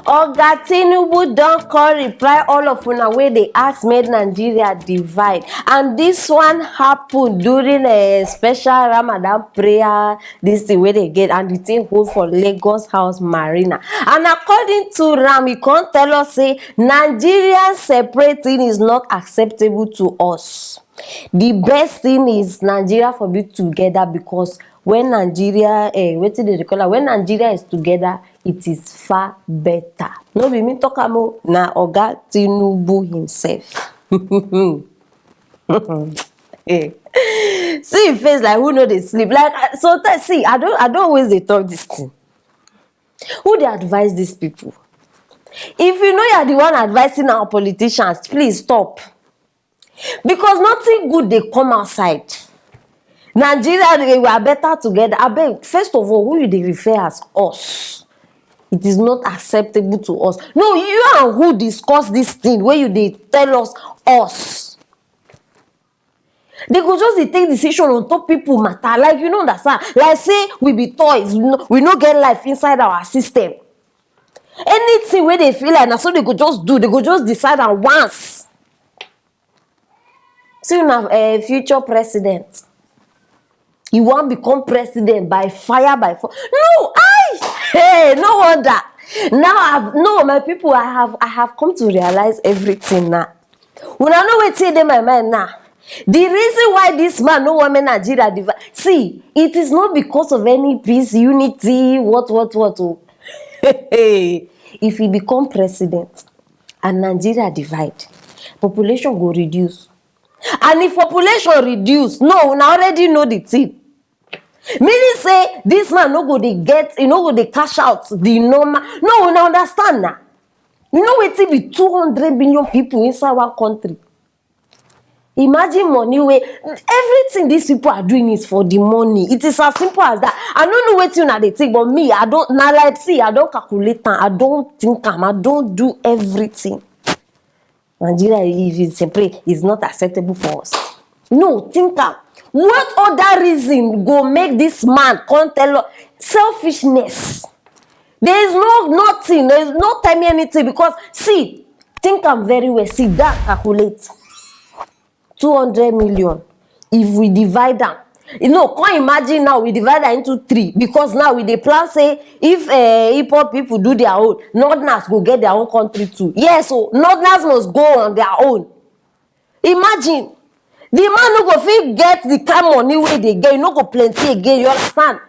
Oga Tinubu don call reply all of una wey dey ask make Nigeria divide, and this one happen during a special Ramadan prayer dis thing wey dey get, and the thing hold for Lagos House Marina. And according to Ram, he come tell us say Nigeria separating is not acceptable to us. The best thing is Nigeria for be together, because when Nigeria wetin dey call am, when Nigeria is together, it is far better. No be me talk am o, na Oga Tinubu himself. See him face like who no dey sleep. Like sometimes, see, I don't always dey talk this thing. Who dey advise these people? If you know you are the one advising our politicians, please stop, because nothing good dey come outside. Nigeria, we are better together. Abeg, first of all, who you dey refer as us? It is not acceptable to us. No, you and who discuss this thing wey you dey tell us? They go just dey take decision on top people matter, like you no understand. Like say we be toys, we no get life inside our system. Anything wey they feel like na so they go just do, they go just decide am once. See una future president, he wan become president by fire by force. No, hey, no wonder. Now my people, I have come to realize everything now. Una know wetin dey my mind now. The reason why this man no want make Nigeria divide, see, it is not because of any peace, unity, what. Oh. If he become president and Nigeria divide, population go reduce. And if population reduce, no, una already know the thing. Meaning say this man no go dey get, no go dey cash out the normal. No, una understand now. You know wetin be 200 million people inside one country. Imagine money wey everything these people are doing is for the money. It is as simple as that. I don't know wetin una dey think, but me, I don't. Now, like, see, I don't calculate am, I don't think am, I don't do everything. Nigeria, if it's separate, is not acceptable for us. No, think am. What other reason go make this man come tell us? Selfishness. There is nothing. There is no tell me anything, because see, think am very well. See that, calculate 200 million. If we divide them, you know, can't imagine now we divide that into 3, because now we dey plan say if Aproko people do their own, Northerners go get their own country too. Yes, so Northerners must go on their own. Imagine. The man no go fit get the kind money wey they get, no go plenty again, you understand?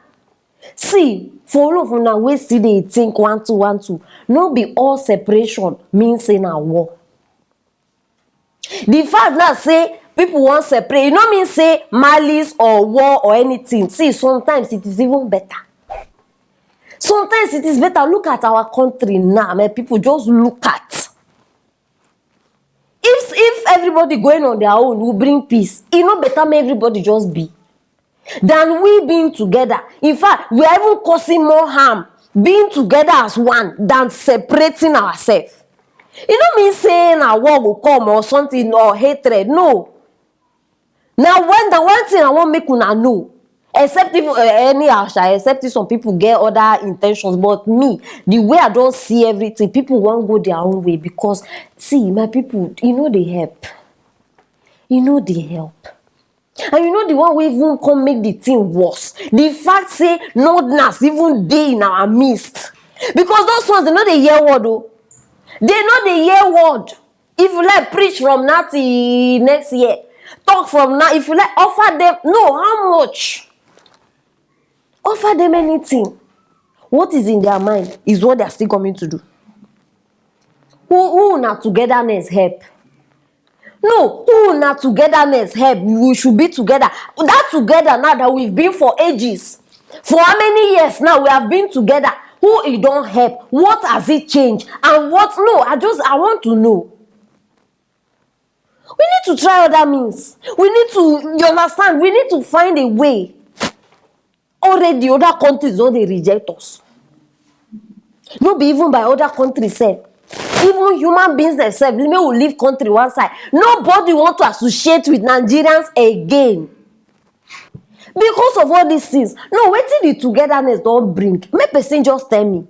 See, for all of una wey still dey think 1-2-1-2, no be all separation mean say na war. The fact that say people want separate, e no mean say malice or war or anything. See, sometimes it is even better. Sometimes it is better. Look at our country now, man. People just look at. If everybody going on their own will bring peace, it no better make everybody just be than we being together. In fact, we are even causing more harm being together as one than separating ourselves. It no mean saying a war will come or something or hatred. No. Now, when the one thing I want make una know, except if except if some people get other intentions, but me, the way I don't see everything, people won't go their own way, because see, my people, you know they help. You know they help. And you know the one wey even come make the thing worse. The fact say Northerners even dey in our midst. Because those ones, they know they hear word though. They know they hear word. If you like preach from now till next year, talk from now. If you like offer them, no, how much? Offer them anything. What is in their mind is what they are still coming to do. Who na togetherness help? No, who na togetherness help? We should be together. That together now that we've been for ages. For how many years now we have been together? Who it don't help? What has it changed? And what? No, I want to know. We need to try other means. We need to, you understand? We need to find a way. Already other countries don't they reject us. No be even by other countries sef. Even human beings themselves, they will leave country one side. Nobody want to associate with Nigerians again. Because of all these things. No, wetin the togetherness don't bring. Make person just tell me.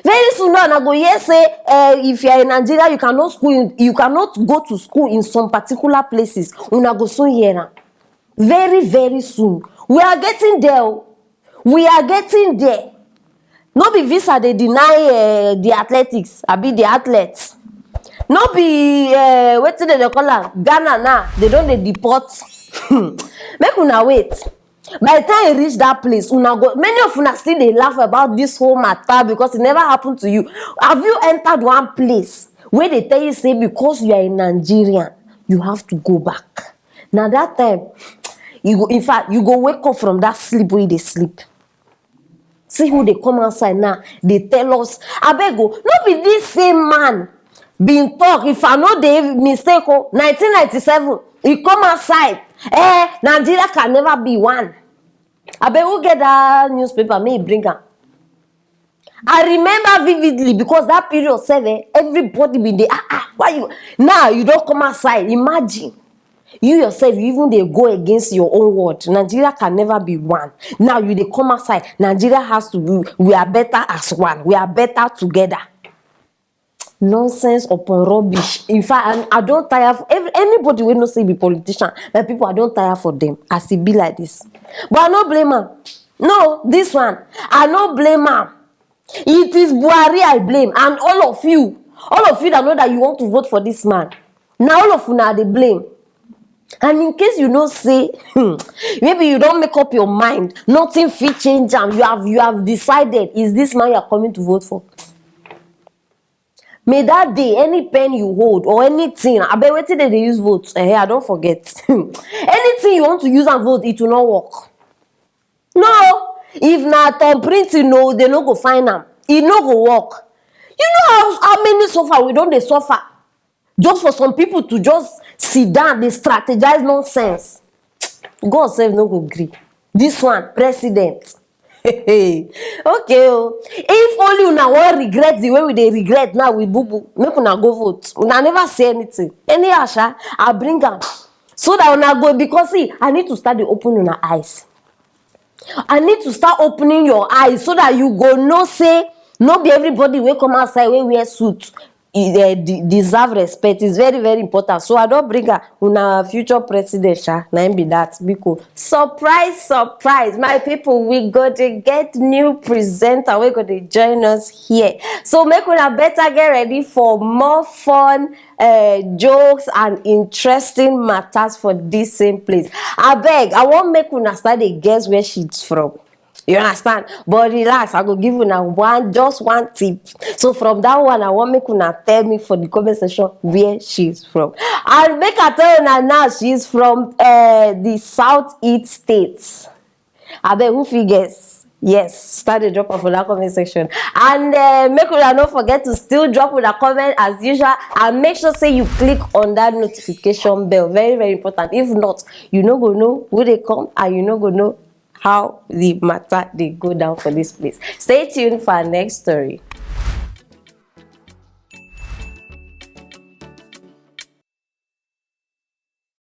Very soon now, I go here say, if you are in Nigeria, you cannot go to school in some particular places. Una go soon here. Very, very soon. We are getting there. We are getting there. No be visa they deny the athletics, abi the athletes. No be wetin they call am Ghana now. They don't deport. Make una wait. By the time you reach that place, una go. Many of una still they laugh about this whole matter because it never happened to you. Have you entered one place where they tell you say because you are a Nigerian, you have to go back? Now that time, you go. In fact, you go wake up from that sleep where they sleep. See who they come outside now. They tell us, abego, no be this same man been talk. If I know the mistake, 1997, he come outside. Nigeria can never be one. Abego get that newspaper, may bring her. I remember vividly because that period 7, everybody been there. Why you now you don't come outside? Imagine. You yourself, you even they go against your own word. Nigeria can never be one. Now you they come outside. Nigeria has to be. We are better as one. We are better together. Nonsense upon rubbish. In fact, I don't tire for anybody will not say be politician. But people, I don't tire for them. As it be like this. But I no blame her. No, this one I no blame her. It is Buhari I blame, and all of you that know that you want to vote for this man. Now all of you now they blame. And in case you don't say, maybe you don't make up your mind, nothing fit change and you have decided, is this man you are coming to vote for? May that day, any pen you hold or anything, I bet waiting that they use votes. I don't forget. Anything you want to use and vote, it will not work. No, if not on print, they no go find them. It no go work. You know how many suffer we don't they suffer? Just for some people to just sit down, they strategize nonsense. God save no go agree. This one, president. Okay. If only una won't regret the way they regret now with boo boo, make una go vote. Una never say anything. Any asha, I bring am. So that una go, because see, I need to start to open una eyes. I need to start opening your eyes so that you go no say, not be everybody will come outside when wear suit. Deserve respect. Is very, very important. So I don't bring her una future president. Now be that because surprise, my people, we got to get new presenter. We're going to join us here. So make una better get ready for more fun, jokes and interesting matters for this same place. I beg, I won't make una start a guess where she's from. You understand? But relax, I go give you now just one tip. So from that one, I want make una tell me for the comment section where she's from. I'll make her tell you now she's from the Southeast states. I bet who figures? Yes, start the drop off for that comment section. And make sure don't forget to still drop with a comment as usual. And make sure say you click on that notification bell. Very, very important. If not, you no go know who they come and you no go know how the matter they go down for this place. Stay tuned for our next story.